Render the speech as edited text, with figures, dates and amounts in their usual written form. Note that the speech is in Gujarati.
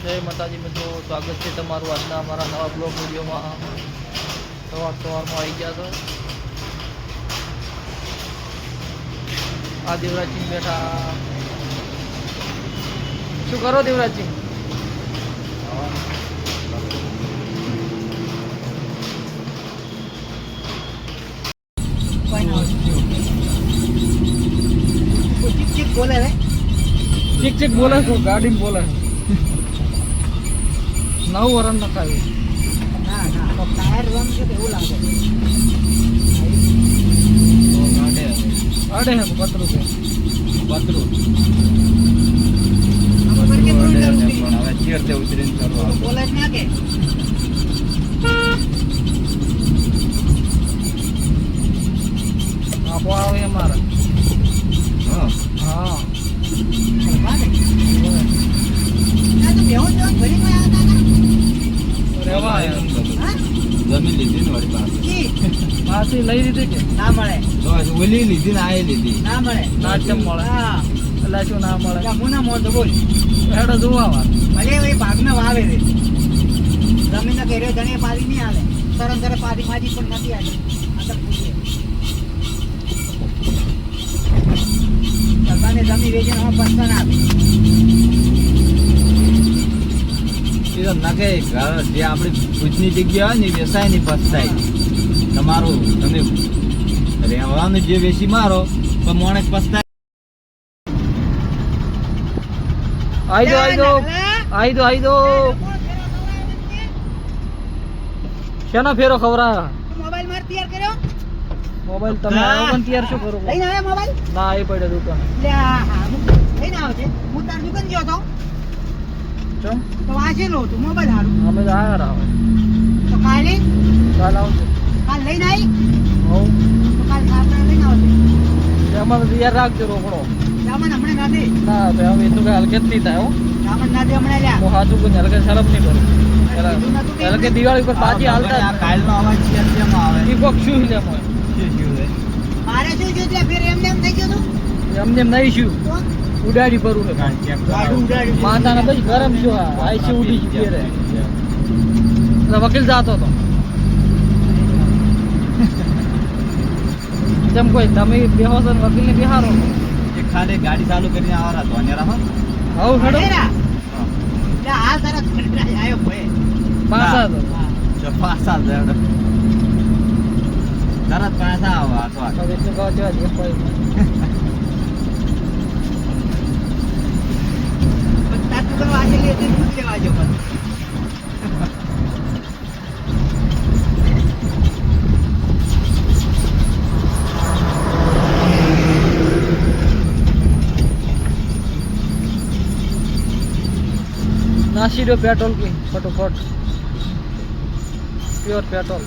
જય માતાજી મિત્રો, સ્વાગત છે તમારું આજના અમારા નવા બ્લોગ વિડીયોમાં. સવારમાં આવી ગયા છો. આ દેવરાજસિંહ બેઠા. શું કરો દેવરાજસિંહ? बोले रे ચીક ચીક બોલે છો, ગાડી બોલે. નવું વરણ નખાવ્યું. ના ના તો ટાયર રમ છે એવું લાગે અડે હે પતરું છે પતરું. આમાં પર કે પણ હવે ચેર તે ઉતરીને કરવા બોલે જ ના કે આપો આવે અમારે. હા હા વાગે ના તો બેહો જો ઘડી માં આવ્યા રેવા હતા હા જમીન લીધી ને વળી પાસે કી પાછી લઈ લીધી કે ના મળે તો ઓલી લીધી ને આ લીધી ના મળે ના કેમ મળે? હા એટલે શું ના મળે? ત્યાં મુના મોર તો બોલ હેડો જોવા વાર. ભલે એ ભાગમાં વાવે રે જમીન ના ઘેરે જણે પાડી નહીં આવે સરમ સરમ પાડી માજી પણ નથી આવી આ તો પૂછે સરકારને જમીન વેચીને હવે પૈસા ના આપે એ તો નકે ઘર જે આપણી ભૂજની જગ્યા હોય ને એ વેસાય ની પસ્તાય તમારું તમે રહેવાનું જે વેસી મારો તો મોણસ પસ્તાય. આઈ દો શેનો ફેરો ખવરા? મોબાઈલ માર તૈયાર કર્યો મોબાઈલ તમે આવ્યો પણ તૈયાર શું કરો? લઈને આવ્યા મોબાઈલ ના એ પડ્યો દુકાન. લે હા લઈને આવો છે હું તાર દુકાન ગયો તો ચમ તો વાંચેલો હતું મોબાઈલ હારું અમે તો આયા રાવ. તો કાલે કાલ આવજો. કાલ લઈને આવી હોવ તો કાલ ખાતા લઈને આવશે અમારે તૈયાર રાખજો રોકડો. રામન હમણાં નથી ના ભાઈ હવે એ તો કઈ હલકે જ નહીં થાય. હો રામન નથી હમણાં લ્યા હું સાચું કોઈ હલકે શરમ નહીં કરું. હલકે દિવાળી પર પાછી હાલતા આ કાલનો અવાજ કેમ આવે એ કોક શું લે મોય શું છે? મારે શું છે એટલે ફેર એમને એમ થઈ ગયું તું એમને એમ નહીં શું તો ઉડાડી પરું ને ગાડું ઉડાડ્યું માતાને પછી ગરમ શું આઈ છે ઉડી ગઈ રે. એટલે વકીલ જાતો હતો. જેમ કોઈ તમે બેહો છો ને વકીલ ને બેહારો. એ ખાલી ગાડી ચાલુ કરીને આવરા ધોને રહો. હવ હેડો હેરા લે હાલ તારા ઘરડા આયો ભાઈ પાછા તો હા જો પાછા જડો તરત પાછા આવો આ તો હવે એટલું કહો છો જે કોઈ તાર દુકાન વાંચેલી હતી દૂધ લેવા જો બસ નાસી દો પેટ્રોલ કી ફટોફટ પ્યોર પેટ્રોલ.